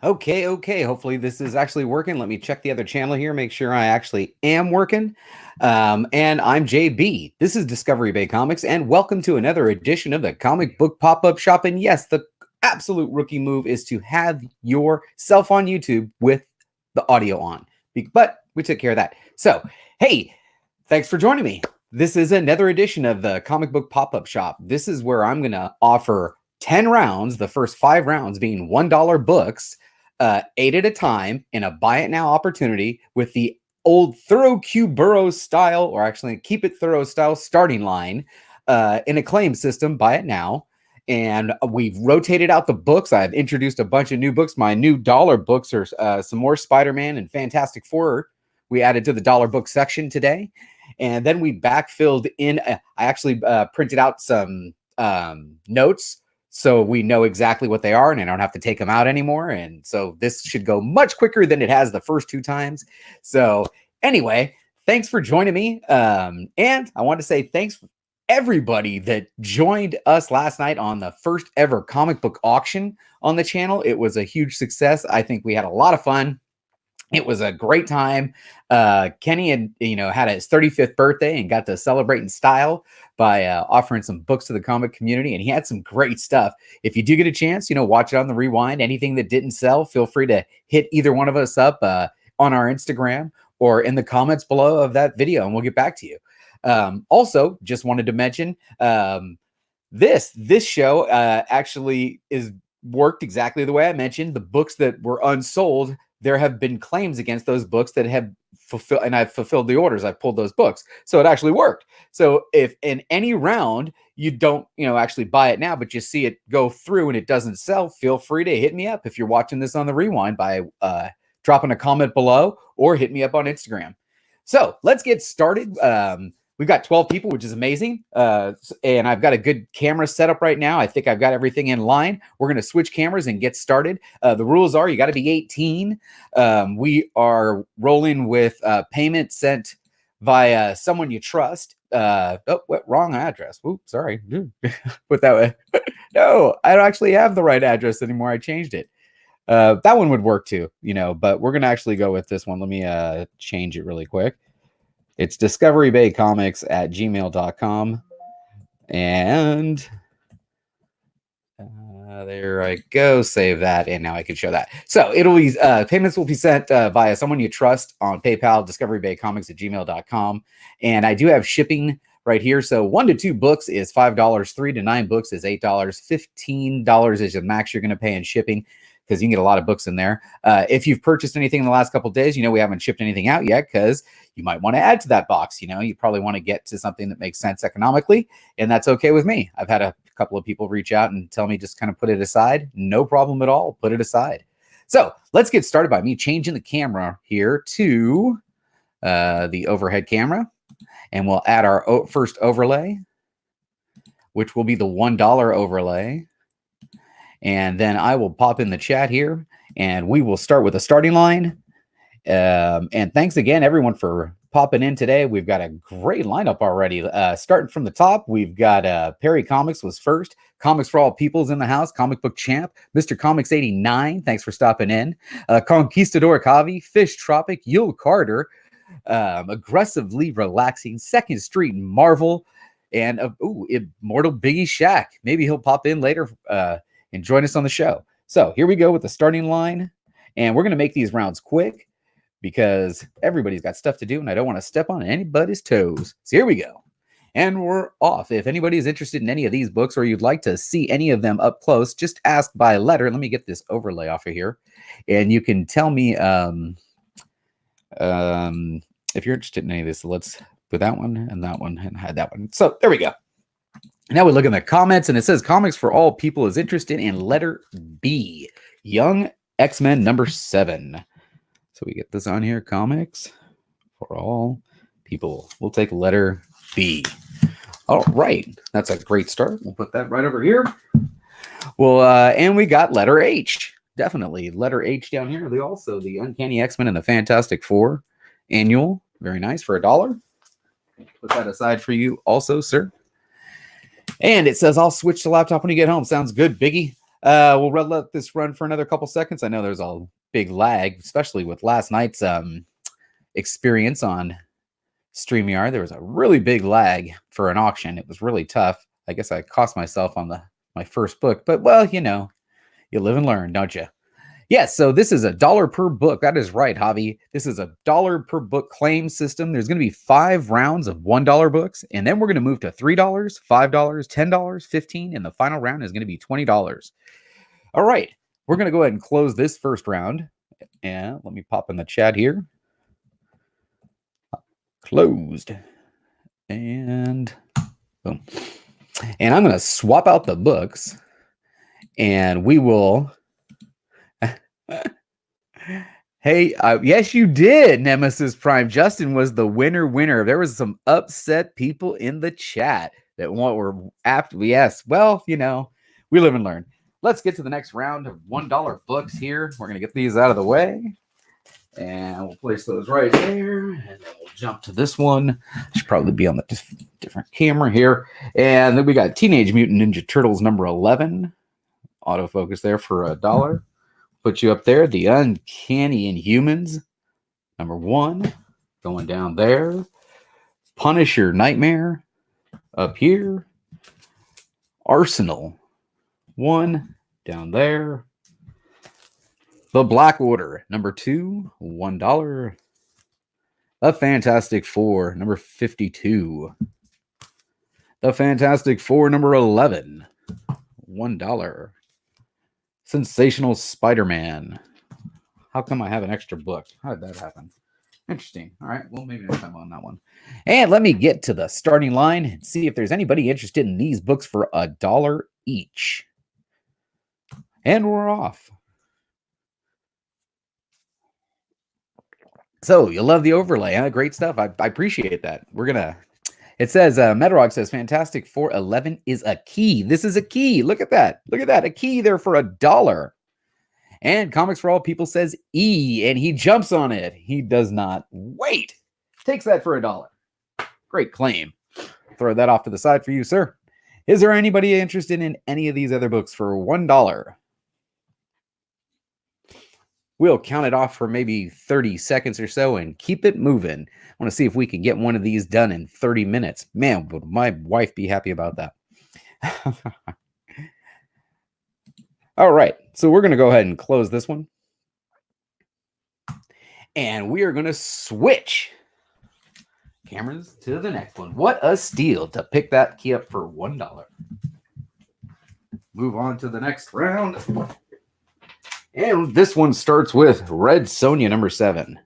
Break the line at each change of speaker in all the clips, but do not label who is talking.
Okay. Hopefully this is actually working. Let me check the other channel here, make sure I actually am working. And I'm JB. This is Discovery Bay Comics, and welcome to another edition of the Comic Book Pop-Up Shop. And yes, the absolute rookie move is to have yourself on YouTube with the audio on. But we took care of that. So, hey, thanks for joining me. This is another edition of the Comic Book Pop-Up Shop. This is where I'm going to offer 10 rounds, the first 5 rounds being $1 books, 8 at a time, in a buy it now opportunity with the old Thorough Q Burrows style, or actually Keep It Thorough style starting line in a claim system, buy it now. And we've rotated out the books. I've introduced a bunch of new books. My new dollar books are some more Spider-Man and Fantastic Four. We added to the dollar book section today. And then we backfilled in. I actually printed out some notes so we know exactly what they are and I don't have to take them out anymore. And so this should go much quicker than it has the first 2 times. So anyway, thanks for joining me. And I want to say thanks for everybody that joined us last night on the first ever comic book auction on the channel. It was a huge success. I think we had a lot of fun. It was a great time. Kenny had his 35th birthday and got to celebrate in style by offering some books to the comic community, and he had some great stuff. If you do get a chance, watch it on the rewind. Anything that didn't sell, feel free to hit either one of us up on our Instagram or in the comments below of that video, and we'll get back to you. Also, just wanted to mention this show actually is worked exactly the way I mentioned. The books that were unsold, there have been claims against those books that have fulfilled, and I've fulfilled the orders. I've pulled those books. So it actually worked. So if in any round you don't, actually buy it now, but you see it go through and it doesn't sell, feel free to hit me up if you're watching this on the rewind by dropping a comment below or hit me up on Instagram. So let's get started. We've got 12 people, which is amazing. And I've got a good camera setup right now. I think I've got everything in line. We're going to switch cameras and get started. The rules are you got to be 18. We are rolling with payment sent via someone you trust. Wrong address. Oops, sorry. Put that way. No, I don't actually have the right address anymore. I changed it. That one would work too, but we're going to actually go with this one. Let me change it really quick. It's discoverybaycomics@gmail.com. And there I go. Save that. And now I can show that. So it'll be payments will be sent via someone you trust on PayPal, discoverybaycomics@gmail.com. And I do have shipping right here. So 1 to 2 books is $5. 3 to 9 books is $8. $15 is the max you're going to pay in shipping, because you can get a lot of books in there. If you've purchased anything in the last couple of days, we haven't shipped anything out yet because you might want to add to that box. You probably want to get to something that makes sense economically, and that's okay with me. I've had a couple of people reach out and tell me just kind of put it aside. No problem at all. Put it aside. So let's get started by me changing the camera here to the overhead camera, and we'll add our first overlay, which will be the $1 overlay. And then I will pop in the chat here, and we will start with a starting line. And thanks again, everyone, for popping in today. We've got a great lineup already. Starting from the top, we've got Perry Comics was first. Comics for All People's in the house. Comic Book Champ, Mr. Comics 89. Thanks for stopping in. Conquistador Kavi, Fish Tropic, Yul Carter, Aggressively Relaxing, Second Street Marvel, and Immortal Biggie Shack. Maybe he'll pop in later and join us on the show. So here we go with the starting line, and we're going to make these rounds quick because everybody's got stuff to do and I don't want to step on anybody's toes. So here we go. And we're off. If anybody is interested in any of these books or you'd like to see any of them up close, just ask by letter. Let me get this overlay off of here. And you can tell me if you're interested in any of this. So let's put that one and hide that one. So there we go. Now we look in the comments, and it says Comics for All People is interested in letter B, Young X-Men #7. So we get this on here, Comics for All People. We'll take letter B. All right. That's a great start. We'll put that right over here. Well, and we got letter H. Definitely letter H down here. They also the Uncanny X-Men and the Fantastic Four annual. Very nice for $1. Put that aside for you also, sir. And it says, I'll switch to laptop when you get home. Sounds good, Biggie. Let this run for another couple seconds. I know there's a big lag, especially with last night's experience on StreamYard. There was a really big lag for an auction. It was really tough. I guess I cost myself on my first book, but well, you know, you live and learn, don't you? Yes, so this is $1 per book. That is right, Javi. This is $1 per book claim system. There's going to be 5 rounds of $1 books, and then we're going to move to $3, $5, $10, $15, and the final round is going to be $20. All right, we're going to go ahead and close this first round. And let me pop in the chat here. Closed. And boom. And I'm going to swap out the books, and we will... Hey, yes, you did, Nemesis Prime. Justin was the winner. There was some upset people in the chat that were after. Yes, well, you know, we live and learn. Let's get to the next round of $1 books here. We're going to get these out of the way. And we'll place those right there. And then we'll jump to this one. Should probably be on the different camera here. And then we got Teenage Mutant Ninja Turtles number 11. Autofocus there for $1. Put you up there. The Uncanny Inhumans, number 1, going down there. Punisher Nightmare, up here. Arsenal, 1, down there. The Black Order, number 2, $1. The Fantastic Four, number 52. The Fantastic Four, number 11, $1. Sensational Spider-Man. How come I have an extra book? How did that happen? Interesting. All right. Well, maybe next time on that one. And let me get to the starting line and see if there's anybody interested in these books for $1 each. And we're off. So you love the overlay, huh? Great stuff. I appreciate that. We're going to... It says, Metarog says, Fantastic Four 11 is a key. This is a key. Look at that. Look at that. A key there for $1. And Comics for All People says E, and he jumps on it. He does not wait. Takes that for $1. Great claim. Throw that off to the side for you, sir. Is there anybody interested in any of these other books for $1? We'll count it off for maybe 30 seconds or so and keep it moving. I want to see if we can get one of these done in 30 minutes. Man, would my wife be happy about that. All right, so we're going to go ahead and close this one. And we are going to switch cameras to the next one. What a steal to pick that key up for $1. Move on to the next round. And this one starts with Red Sonja number 7.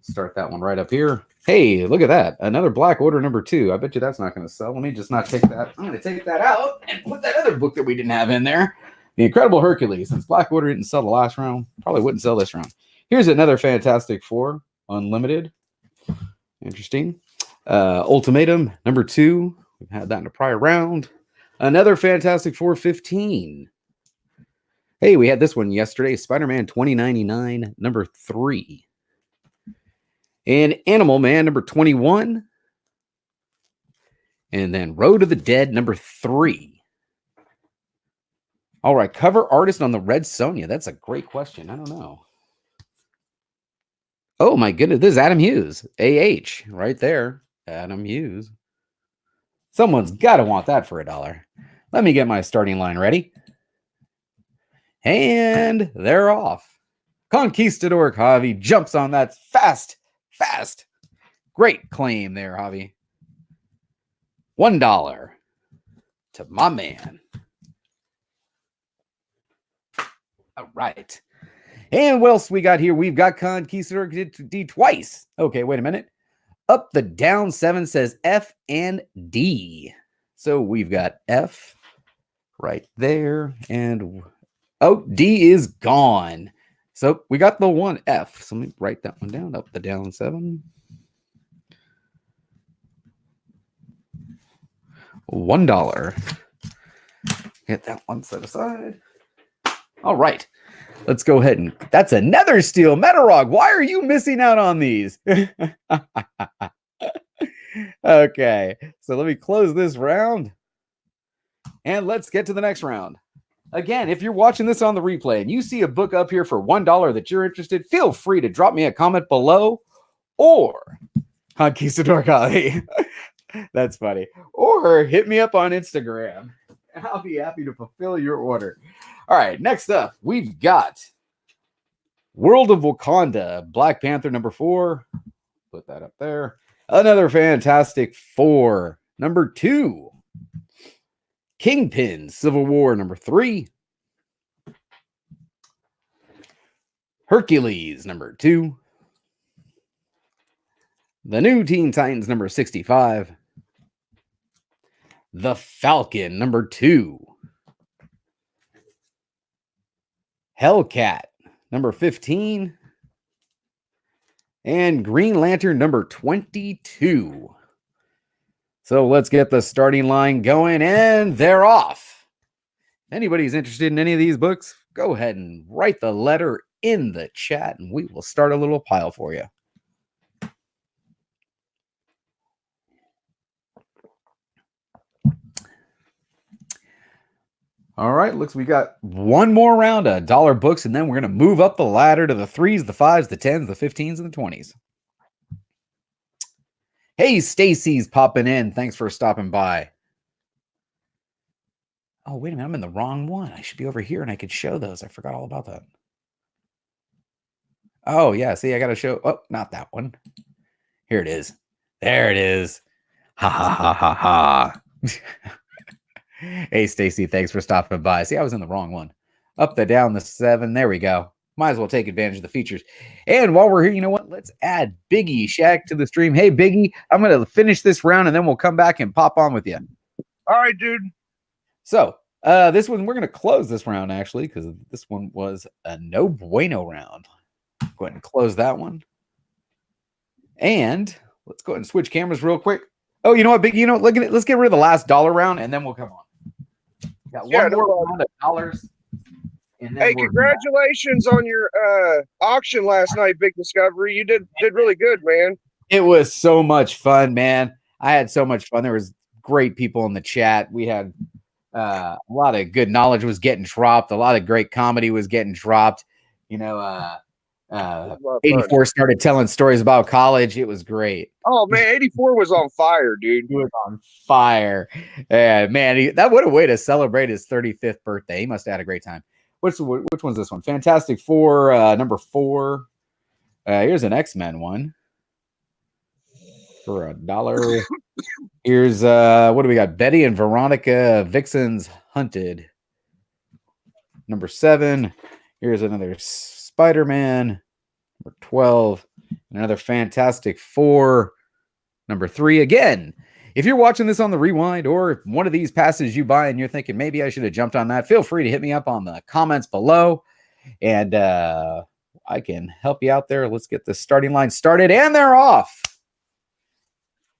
Start that one right up here. Hey, look at that. Another Black Order number 2. I bet you that's not going to sell. Let me just not take that. I'm going to take that out and put that other book that we didn't have in there. The Incredible Hercules. Since Black Order didn't sell the last round, probably wouldn't sell this round. Here's another Fantastic Four, Unlimited. Interesting. Ultimatum number 2. We've had that in a prior round. Another Fantastic Four 15. Hey, we had this one yesterday. Spider-Man 2099, number 3. And Animal Man, number 21. And then Road to the Dead, number 3. All right, cover artist on the Red Sonja. That's a great question. I don't know. Oh, my goodness. This is Adam Hughes. AH, right there. Adam Hughes. Someone's got to want that for $1. Let me get my starting line ready. And they're off. Conquistador Javi jumps on that fast. Great claim there, Javi. $1 to my man. All right. And what else we got here? We've got Conquistador D twice. Okay, wait a minute. Up the down 7 says F and D. So we've got F right there. And oh, D is gone. So we got the 1F. So let me write that one down. Up the down 7. $1. Get that one set aside. All right. Let's go ahead and that's another steal. Metarog, why are you missing out on these? Okay. So let me close this round. And let's get to the next round. Again, if you're watching this on the replay and you see a book up here for $1 that you're interested, feel free to drop me a comment below or on Conquistador. That's funny. Or hit me up on Instagram. I'll be happy to fulfill your order. All right, next up, we've got World of Wakanda, Black Panther number 4. Put that up there. Another Fantastic Four, number 2. Kingpin, Civil War, number 3. Hercules, number 2. The New Teen Titans, number 65. The Falcon, number 2. Hellcat, number 15. And Green Lantern, number 22. So let's get the starting line going, and they're off. If anybody's interested in any of these books, go ahead and write the letter in the chat, and we will start a little pile for you. All right, looks we got one more round of dollar books, and then we're going to move up the ladder to the 3s, the 5s, the 10s, the 15s, and the 20s. Hey, Stacy's popping in. Thanks for stopping by. Oh, wait a minute. I'm in the wrong one. I should be over here, and I could show those. I forgot all about that. Oh, yeah. See, I got to show. Oh, not that one. Here it is. There it is. Ha, ha, ha, ha, ha. Hey, Stacy, thanks for stopping by. See, I was in the wrong one. Up, the down, the 7. There we go. Might as well take advantage of the features. And while we're here, you know what? Let's add Biggie Shack to the stream. Hey, Biggie, I'm going to finish this round, and then we'll come back and pop on with you.
All right, dude.
So this one, we're going to close this round, actually, because this one was a no bueno round. Go ahead and close that one. And let's go ahead and switch cameras real quick. Oh, you know what, Biggie? You know, look at it. Let's get rid of the last dollar round, and then we'll come on. Got one more round of dollars.
Hey, congratulations on your auction last night, Big Discovery. You did really good, man.
It was so much fun, man. I had so much fun. There was great people in the chat. We had a lot of good knowledge was getting dropped. A lot of great comedy was getting dropped. You know, 84 started telling stories about college. It was great.
Oh, man, 84 was on fire, dude.
He was on fire. Man, that what a way to celebrate his 35th birthday. He must have had a great time. Which one's this one? Fantastic Four, number 4. Here's an X-Men one for $1. Here's what do we got? Betty and Veronica Vixens Hunted, number 7. Here's another Spider-Man, number 12. Another Fantastic Four, number 3. Again, if you're watching this on the rewind, or if one of these passes you by and you're thinking maybe I should have jumped on that, feel free to hit me up on the comments below, and I can help you out there. Let's get the starting line started, and they're off.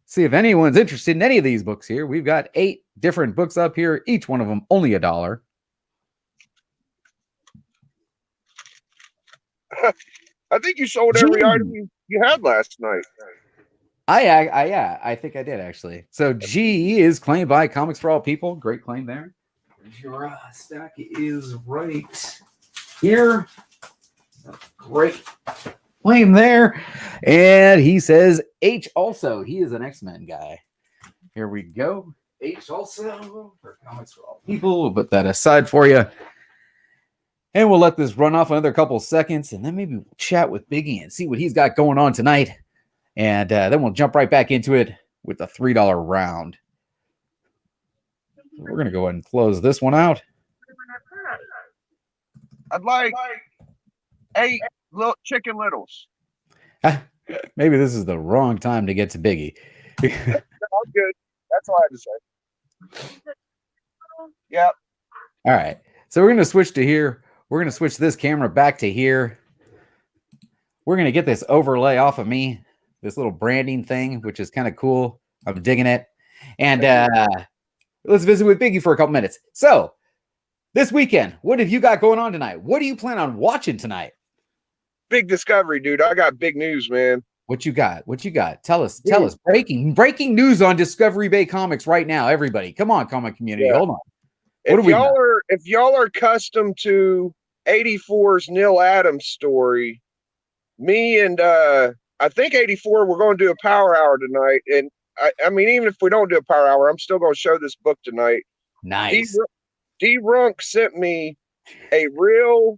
See if anyone's interested in any of these books here. We've got 8 different books up here, each one of them only $1.
I think you sold every item you had last night.
Yeah, I think I did, actually. So G is claimed by Comics for All People. Great claim there. Your stack is right here. Great claim there. And he says H also. He is an X-Men guy. Here we go. H also for Comics for All People. We'll put that aside for you. And we'll let this run off another couple seconds, and then maybe we'll chat with Biggie and see what he's got going on tonight. And then we'll jump right back into it with the $3 round. So we're going to go ahead and close this one out.
I'd like 8 little chicken littles.
Maybe this is the wrong time to get to Biggie.
No, I'm good. That's all I had to say. Yep.
All right. So we're going to switch to here. We're going to switch this camera back to here. We're going to get this overlay off of me. This little branding thing, which is kind of cool. I'm digging it. And let's visit with Biggie for a couple minutes. So this weekend, what have you got going on tonight? What do you plan on watching tonight?
Big Discovery, dude. I got big news, man.
What you got? What you got? Tell us. Tell us. Breaking news on Discovery Bay Comics right now, everybody. Come on, comic community.
Yeah.
Hold on.
If y'all are y'all are accustomed to 84's Neil Adams story, me and I think 84 we're going to do a power hour tonight, and I mean even if we don't do a power hour, I'm still going to show this book tonight.
Nice.
D Runk sent me a real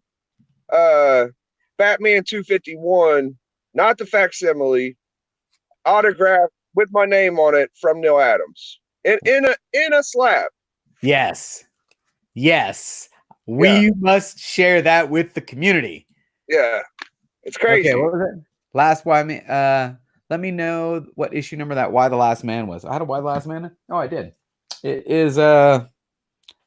Batman 251, not the facsimile, autograph with my name on it from Neil Adams in a slab.
Yes. We must share that with the community.
Yeah. It's crazy.
Okay, what was it? Last Why Man. Let me know what issue number that Why the Last Man was. I had a Why the Last Man? Oh, I did. It is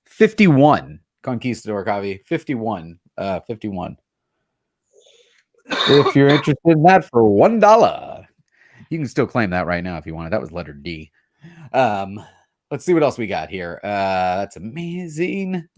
51 Conquistador copy. 51. 51. If you're interested in that for $1, you can still claim that right now if you want it. That was letter D. Let's see what else we got here. That's amazing.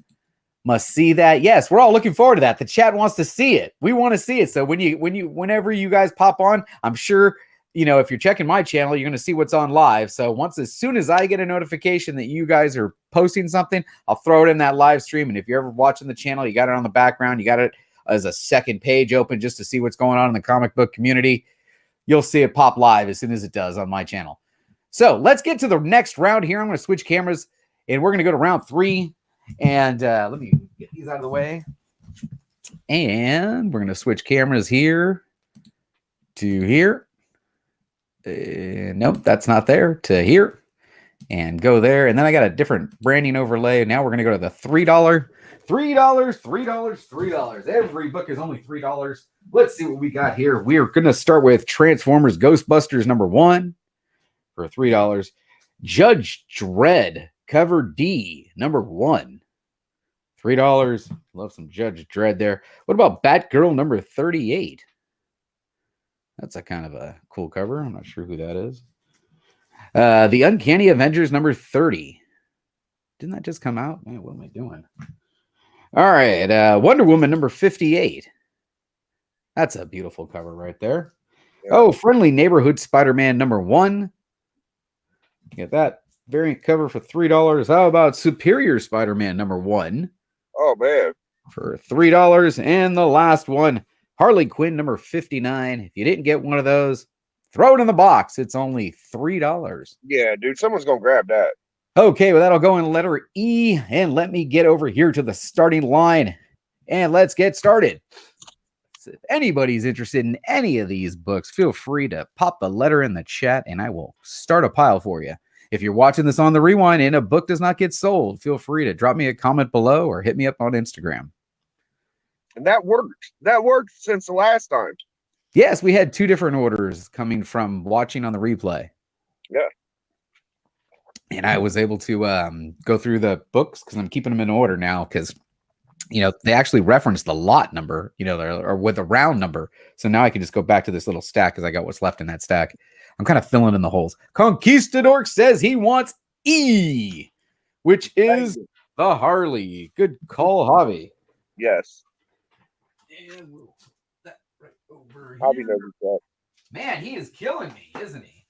Must see that. Yes, we're all looking forward to that. The chat wants to see it. We want to see it. So whenever you guys pop on, I'm sure, if you're checking my channel, you're going to see what's on live. So as soon as I get a notification that you guys are posting something, I'll throw it in that live stream. And if you're ever watching the channel, you got it on the background, you got it as a second page open just to see what's going on in the comic book community, you'll see it pop live as soon as it does on my channel. So let's get to the next round here. I'm going to switch cameras and we're going to go to round 3. And let me get these out of the way. And we're going to switch cameras here to here. Nope, that's not there. To here. And go there. And then I got a different branding overlay. Now we're going to go to the $3. $3. Every book is only $3. Let's see what we got here. We are going to start with Transformers Ghostbusters #1 for $3. Judge Dredd cover D #1. $3. Love some Judge Dredd there. What about Batgirl #38? That's a kind of a cool cover. I'm not sure who that is. The Uncanny Avengers #30. Didn't that just come out? Man, what am I doing? All right. Wonder Woman #58. That's a beautiful cover right there. Yeah. Oh, Friendly Neighborhood Spider-Man #1. Get that variant cover for $3. How about Superior Spider-Man #1?
Oh, man.
For $3. And the last one, Harley Quinn #59. If you didn't get one of those, throw it in the box. It's only $3.
Yeah, dude, someone's going to grab that.
Okay, well, that'll go in letter E. And let me get over here to the starting line. And let's get started. So if anybody's interested in any of these books, feel free to pop the letter in the chat and I will start a pile for you. If you're watching this on the rewind and a book does not get sold, feel free to drop me a comment below or hit me up on Instagram.
And that worked. That worked since the last time.
Yes, we had 2 different orders coming from watching on the replay.
Yeah.
And I was able to go through the books because I'm keeping them in order now because, they actually referenced the lot number, or with a round number. So now I can just go back to this little stack because I got what's left in that stack. I'm kind of filling in the holes. Conquistador says he wants E, which is the Harley. Good call, Javi.
Yes.
And we'll put that right over
Javi
here.
knows that.
Man, he is killing me, isn't he?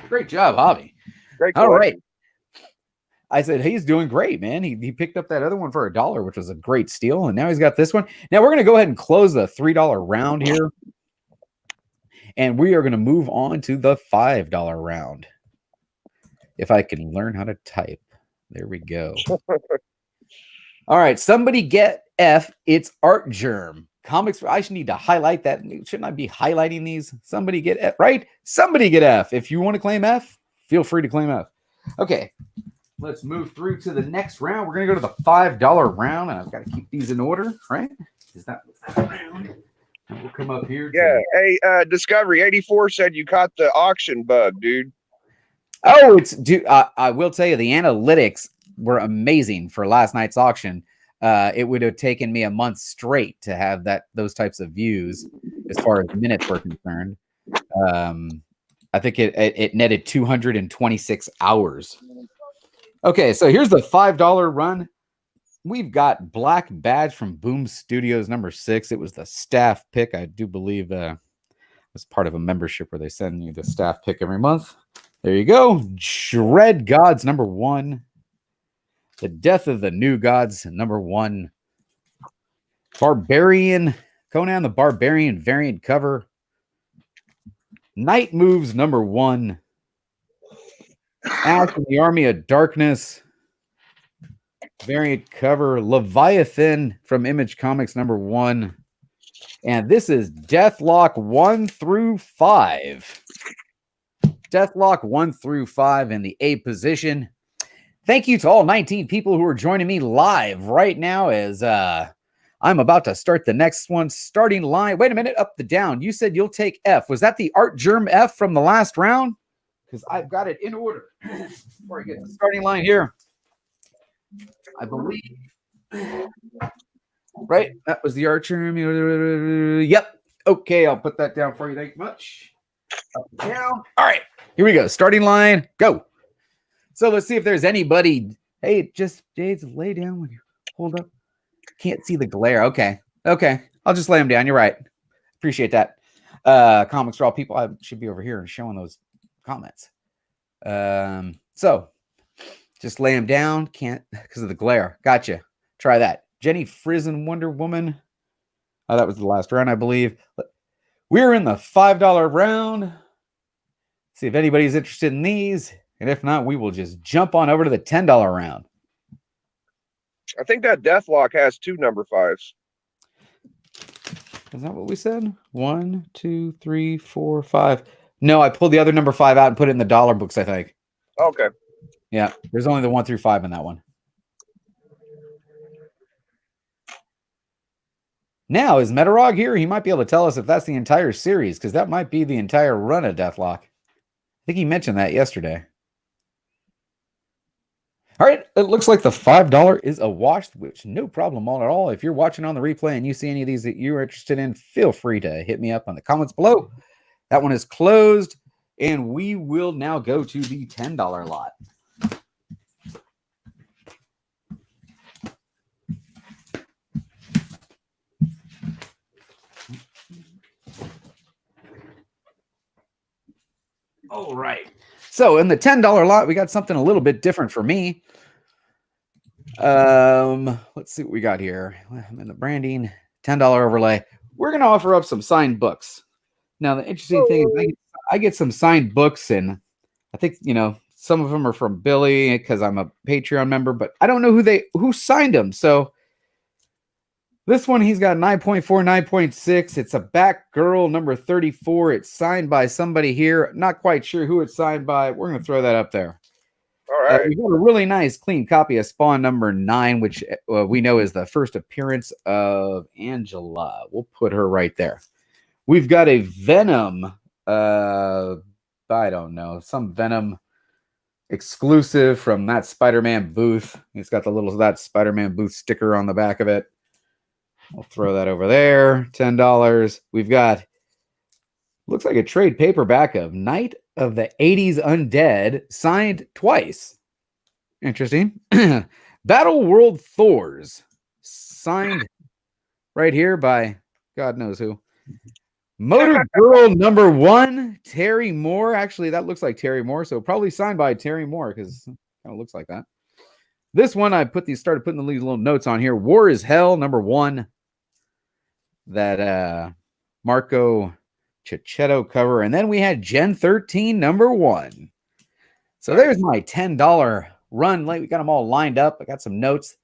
Great job, Javi.
Great.
All right. I said, he's doing great, man. He picked up that other one for $1, which was a great steal. And now he's got this one. Now we're going to go ahead and close the $3 round here. And we are going to move on to the $5 round. If I can learn how to type. There we go. All right. Somebody get F. It's Art Germ. Comics. I should need to highlight that. Shouldn't I be highlighting these? Somebody get F, right? Somebody get F. If you want to claim F, feel free to claim F. Okay. Let's move through to the next round. We're going to go to the $5 round. And I've got to keep these in order, right? Is that round? And we'll come up here.
Yeah. Hey, Discovery 84 said you caught the auction bug, dude.
Oh, dude, I will tell you, the analytics were amazing for last night's auction. It would have taken me a month straight to have those types of views as far as minutes were concerned. I think it netted 226 hours. Okay, so here's the $5 run. We've got Black Badge from Boom Studios #6. It was the staff pick. I do believe was part of a membership where they send you the staff pick every month. There you go. Dread Gods #1. The Death of the New Gods, number 1. Barbarian, Conan the Barbarian variant cover. Night Moves, number 1. Ash in the Army of Darkness, variant cover. Leviathan from Image Comics, number 1. And this is Deathlock 1 through 5. Deathlock 1 through 5 in the A position. Thank you to all 19 people who are joining me live right now as I'm about to start the next one. Starting line. Wait a minute. Up the down. You said you'll take F. Was that the Art Germ F from the last round? Because I've got it in order. Before I get the starting line here, I believe. Right? That was the Art Germ. Yep. Okay. I'll put that down for you. Thank you much. Up down. All right. Here we go. Starting line. Go. So let's see if there's anybody. Hey, just Jades, lay down when you hold up. Can't see the glare. Okay. I'll just lay them down. You're right. Appreciate that. Comics for all people. I should be over here and showing those comments. So just lay them down. Can't because of the glare. Gotcha. Try that. Jenny Frizen Wonder Woman. Oh, that was the last round, I believe. We're in the $5 round. See if anybody's interested in these. And if not, we will just jump on over to the $10 round.
I think that Deathlock has 2 number 5s.
Is that what we said? 1, 2, 3, 4, 5. No, I pulled the other number 5 out and put it in the dollar books, I think.
Okay.
Yeah, there's only the 1 through 5 in that one. Now, is Metarog here? He might be able to tell us if that's the entire series, because that might be the entire run of Deathlock. I think he mentioned that yesterday. All right, it looks like the $5 is a wash, which no problem at all. If you're watching on the replay and you see any of these that you're interested in, feel free to hit me up on the comments below. That one is closed, and we will now go to the $10 lot. All right. So in the $10 lot, we got something a little bit different for me. Let's see what we got here. I'm in the branding, $10 overlay. We're going to offer up some signed books. Now, the interesting thing is I get some signed books, and I think, some of them are from Billy because I'm a Patreon member, but I don't know who signed them. So this one, he's got 9.4, 9.6. It's a Batgirl number 34. It's signed by somebody here. Not quite sure who it's signed by. We're going to throw that up there.
All right.
We got a really nice, clean copy of Spawn number 9, which we know is the first appearance of Angela. We'll put her right there. We've got a Venom. I don't know, some Venom exclusive from that Spider-Man booth. He's got that Spider-Man booth sticker on the back of it. I'll throw that over there. $10. We've got, looks like a trade paperback of Night of the 80s Undead, signed twice. Interesting. Battle World Thors, signed right here by God knows who. Motor Girl number 1, Terry Moore. Actually, that looks like Terry Moore, so probably signed by Terry Moore because it kind of looks like that. This one, I started putting these little notes on here. War is Hell number 1. That Marco Cicchetto cover. And then we had Gen 13 number 1. So there's my $10 run. We got them all lined up. I got some notes.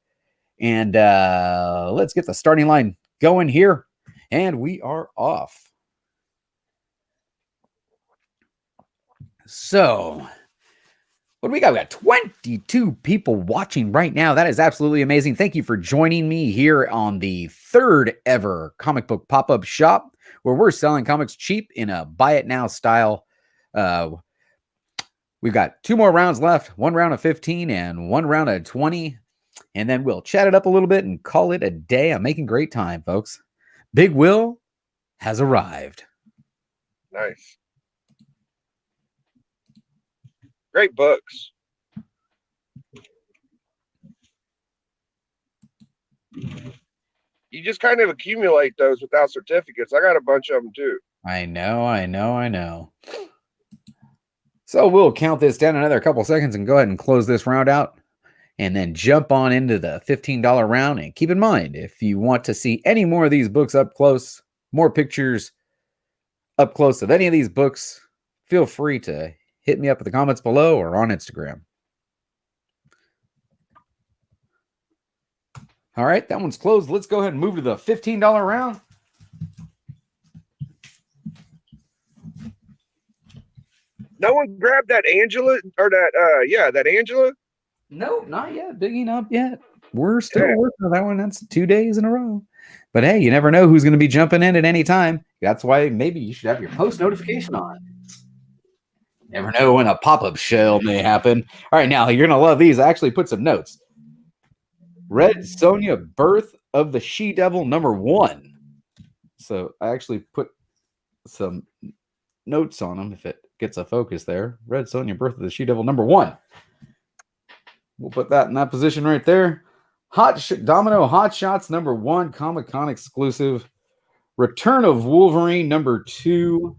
And let's get the starting line going here. And we are off. So what do we got? We got 22 people watching right now. That is absolutely amazing. Thank you for joining me here on the 3rd ever comic book pop-up shop where we're selling comics cheap in a buy it now style. We've got 2 more rounds left, 1 round of 15 and 1 round of 20. And then we'll chat it up a little bit and call it a day. I'm making great time, folks. Big Will has arrived.
Nice. Great books. You just kind of accumulate those without certificates. I got a bunch of them too.
I know. So we'll count this down another couple seconds and go ahead and close this round out. and then jump on into the $15 round. And keep in mind, if you want to see any more of these books up close, more pictures up close of any of these books, feel free to hit me up in the comments below or on Instagram. All right, that one's closed. Let's go ahead and move to the $15 round.
No one grabbed that Angela or that Angela.
No, not yet. Bigging up yet. We're still working on that one. That's 2 days in a row. But hey, you never know who's going to be jumping in at any time. That's why maybe you should have your post notification on. Never know when a pop-up show may happen. All right, now you're going to love these. I actually put some notes. Red Sonja, Birth of the She-Devil, #1. So I actually put some notes on them if it gets a focus there. Red Sonja, Birth of the She-Devil, #1. We'll put that in that position right there. Domino Hot Shots, #1, Comic-Con exclusive. Return of Wolverine, #2,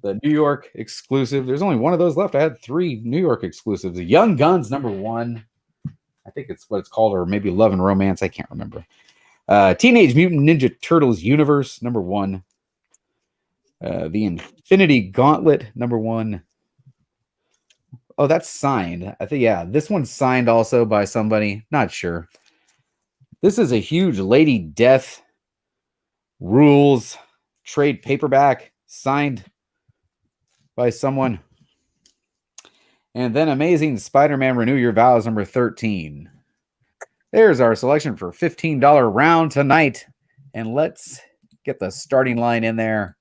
the New York exclusive. There's only one of those left. I had 3 New York exclusives. Young Guns, #1. I think it's what it's called, or maybe Love and Romance. I can't remember. Teenage Mutant Ninja Turtles Universe, #1. The Infinity Gauntlet, #1. Oh, that's signed. I think, yeah, this one's signed also by somebody. Not sure. This is a huge Lady Death rules trade paperback signed by someone. And then Amazing Spider-Man Renew Your Vows, #13. There's our selection for $15 round tonight. And let's get the starting line in there.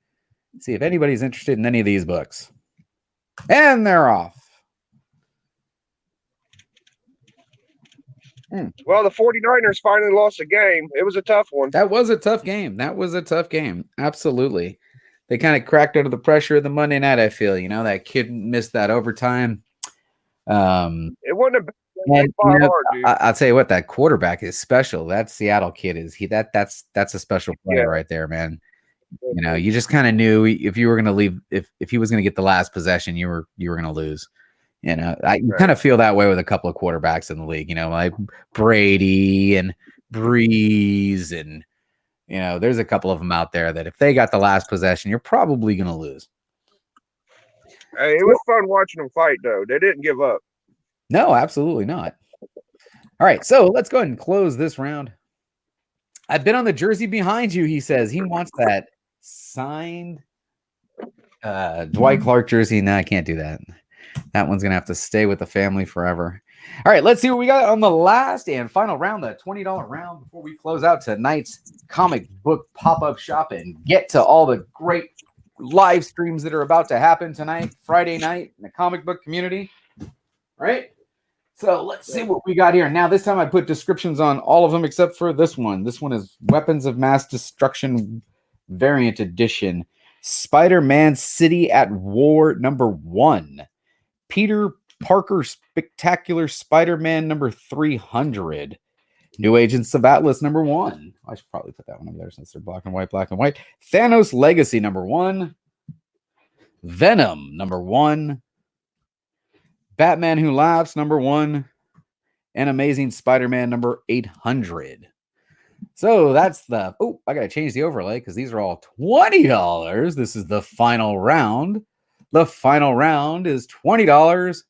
See if anybody's interested in any of these books. And they're off.
Well, the 49ers finally lost a game. It was a tough one.
That was a tough game. Absolutely. They kind of cracked under the pressure of the Monday night, I feel. You know, that kid missed that overtime.
It wouldn't have been hard, dude.
I'll tell you what, that quarterback is special. That Seattle kid is that's a special player right there, man. You know, you just kind of knew if you were going to leave, if he was going to get the last possession, you were going to lose. You know, you kind of feel that way with a couple of quarterbacks in the league, you know, like Brady and Breeze. And, you know, there's a couple of them out there that if they got the last possession, you're probably going to lose.
Hey, it was fun watching them fight, though. They didn't give up.
No, absolutely not. All right, so let's go ahead and close this round. I've been on the jersey behind you, he says. He wants that signed Dwight Clark jersey. No, I can't do that. That one's going to have to stay with the family forever. All right, let's see what we got on the last and final round, the $20 round, before we close out tonight's comic book pop-up shop and get to all the great live streams that are about to happen tonight, Friday night, in the comic book community. All right? So let's see what we got here. Now, this time I put descriptions on all of them except for this one. This one is Weapons of Mass Destruction Variant Edition. Spider-Man City at War, #1. Peter Parker Spectacular Spider-Man, #300. New Agents of Atlas, #1. I should probably put that one over there since they're black and white. Thanos Legacy, #1. Venom, #1. Batman Who Laughs, #1. And Amazing Spider-Man, #800. So that's the... Oh, I got to change the overlay because these are all $20. This is the final round. The final round is $20.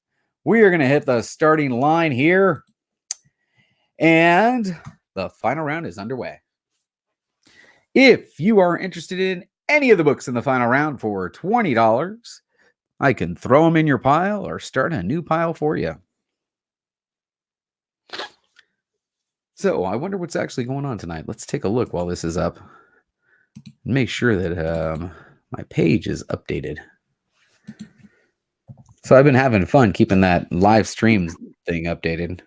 We are going to hit the starting line here. And the final round is underway. If you are interested in any of the books in the final round for $20, I can throw them in your pile or start a new pile for you. So I wonder what's actually going on tonight. Let's take a look while this is up. Make sure that my page is updated. So I've been having fun keeping that live stream thing updated.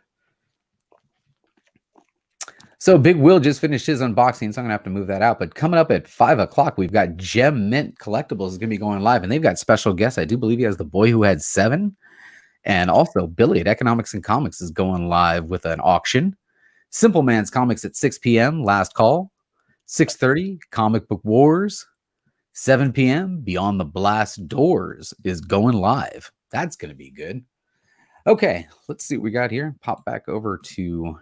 So Big Will just finished his unboxing, so I'm going to have to move that out. But coming up at 5 o'clock, we've got Gem Mint Collectibles is going to be going live. And they've got special guests. I do believe he has The Boy Who Had 7. And also Billy at Economics and Comics is going live with an auction. Simple Man's Comics at 6 p.m., last call. 6:30, Comic Book Wars. 7 p.m., Beyond the Blast Doors is going live. That's going to be good. Okay, let's see what we got here. Pop back over to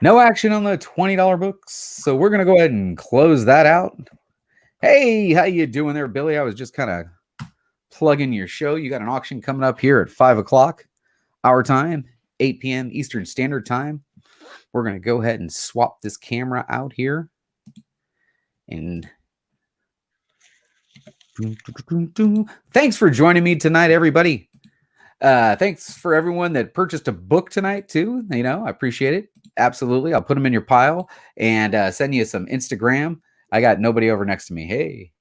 no action on the $20 books. So we're going to go ahead and close that out. Hey, how you doing there, Billy? I was just kind of plugging your show. You got an auction coming up here at 5 o'clock our time, 8 p.m. Eastern Standard Time. We're going to go ahead and swap this camera out here. And thanks for joining me tonight, everybody. Thanks for everyone that purchased a book tonight, too. You know, I appreciate it. Absolutely. I'll put them in your pile and send you some Instagram. I got nobody over next to me. Hey.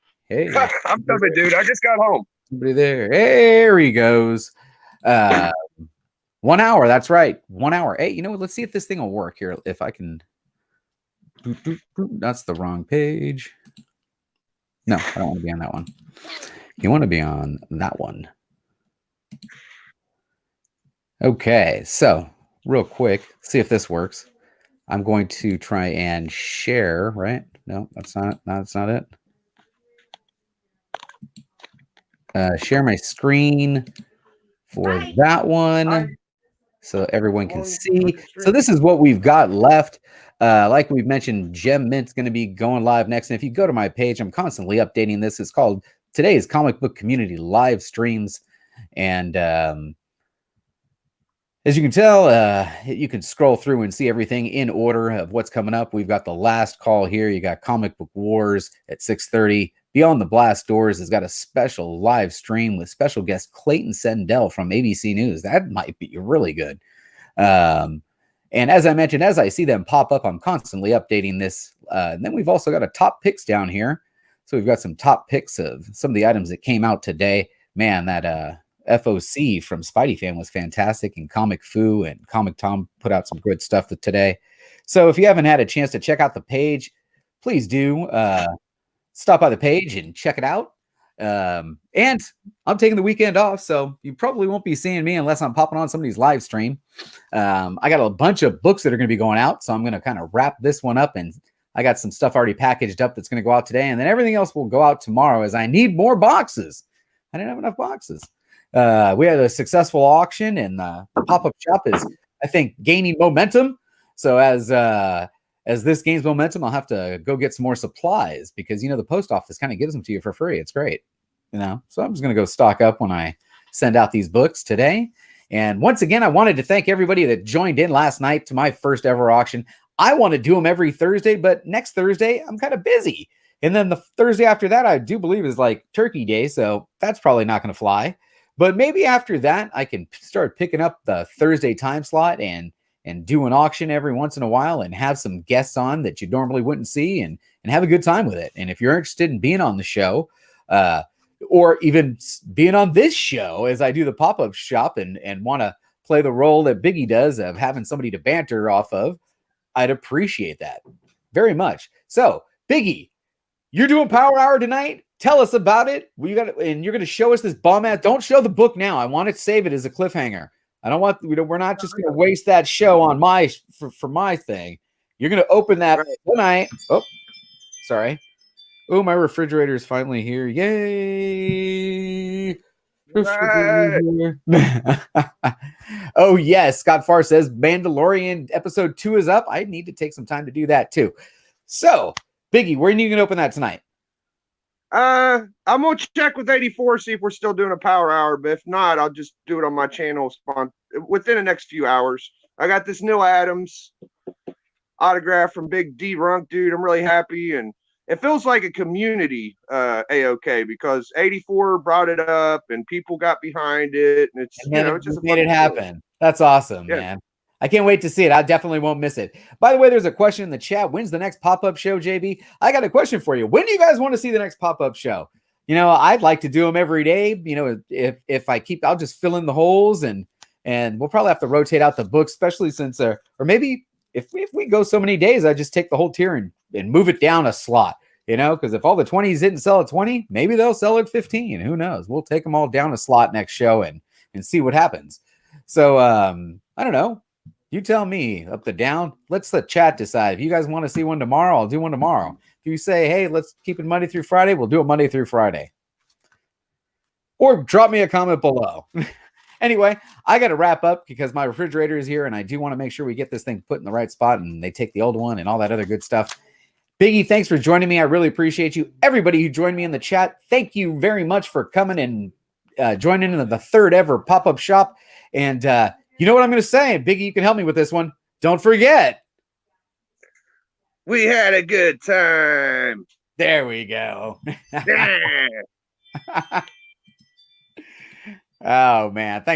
I'm coming, dude. I just got home.
Somebody there. There he goes. 1 hour. That's right. 1 hour. Hey, you know what? Let's see if this thing will work here. If I can. That's the wrong page. No, I don't want to be on that one. You want to be on that one. Okay, so real quick, see if this works. I'm going to try and share, right? No, that's not it. Share my screen for that one so everyone can see. So this is what we've got left. Like we've mentioned, Gem Mint's going to be going live next. And if you go to my page, I'm constantly updating this. It's called Today's Comic Book Community Live Streams. And as you can tell, you can scroll through and see everything in order of what's coming up. We've got the last call here. You got Comic Book Wars at 6:30. Beyond the Blast Doors has got a special live stream with special guest Clayton Sendell from ABC News. That might be really good. And as I mentioned, as I see them pop up, I'm constantly updating this. And then we've also got a top picks down here. So we've got some top picks of some of the items that came out today. Man, that FOC from Spidey Fan was fantastic, and Comic Fu and Comic Tom put out some good stuff today. So if you haven't had a chance to check out the page, please do stop by the page and check it out. And I'm taking the weekend off, so you probably won't be seeing me unless I'm popping on somebody's live stream. I got a bunch of books that are going to be going out, so I'm going to kind of wrap this one up, and I got some stuff already packaged up that's going to go out today, and then everything else will go out tomorrow as I need more boxes. I didn't have enough boxes. We had a successful auction, and the pop-up shop is, I think, gaining momentum. So as this gains momentum, I'll have to go get some more supplies because, you know, the post office kind of gives them to you for free. It's great, you know. So I'm just going to go stock up when I send out these books today. And once again, I wanted to thank everybody that joined in last night to my first ever auction. I want to do them every Thursday, but next Thursday, I'm kind of busy. And then the Thursday after that, I do believe is like Turkey Day. So that's probably not going to fly. But maybe after that, I can start picking up the Thursday time slot and do an auction every once in a while and have some guests on that you normally wouldn't see and have a good time with it. And if you're interested in being on the show or even being on this show as I do the pop-up shop and want to play the role that Biggie does of having somebody to banter off of, I'd appreciate that very much. So, Biggie, you're doing Power Hour tonight. Tell us about it. And you're going to show us this bomb ass. Don't show the book now. I want to save it as a cliffhanger. I don't want. We're not just going to waste that show on for my thing. You're going to open that tonight. Oh, sorry. Oh, my refrigerator is finally here. Yay! Right. Oh yes, Scott Farr says Mandalorian episode 2 is up. I need to take some time to do that too. So, Biggie, where are you going to open that tonight?
I'm gonna check with 84, see if we're still doing a Power Hour, but if not, I'll just do it on my channel within the next few hours. I got this Neil Adams autograph from Big D Runk, dude. I'm really happy, and it feels like a community AOK because 84 brought it up and people got behind it, and it's it just
made it happen. That's awesome, man. I can't wait to see it. I definitely won't miss it. By the way, there's a question in the chat. When's the next pop-up show, JB? I got a question for you. When do you guys want to see the next pop-up show? You know, I'd like to do them every day. You know, if I keep, I'll just fill in the holes and we'll probably have to rotate out the books, especially since, or maybe if we go so many days, I just take the whole tier and move it down a slot, you know, because if all the 20s didn't sell at 20, maybe they'll sell at 15. Who knows? We'll take them all down a slot next show and see what happens. So, I don't know. You tell me, up the down. Let's the chat decide. If you guys want to see one tomorrow, I'll do one tomorrow. If you say, hey, let's keep it Monday through Friday, we'll do it Monday through Friday. Or drop me a comment below. Anyway, I got to wrap up because my refrigerator is here and I do want to make sure we get this thing put in the right spot and they take the old one and all that other good stuff. Biggie, thanks for joining me. I really appreciate you. Everybody who joined me in the chat, thank you very much for coming and joining in the third ever pop-up shop. And you know what I'm going to say? Biggie, you can help me with this one. Don't forget.
We had a good time.
There we go.
Yeah.
Oh, man. Thanks.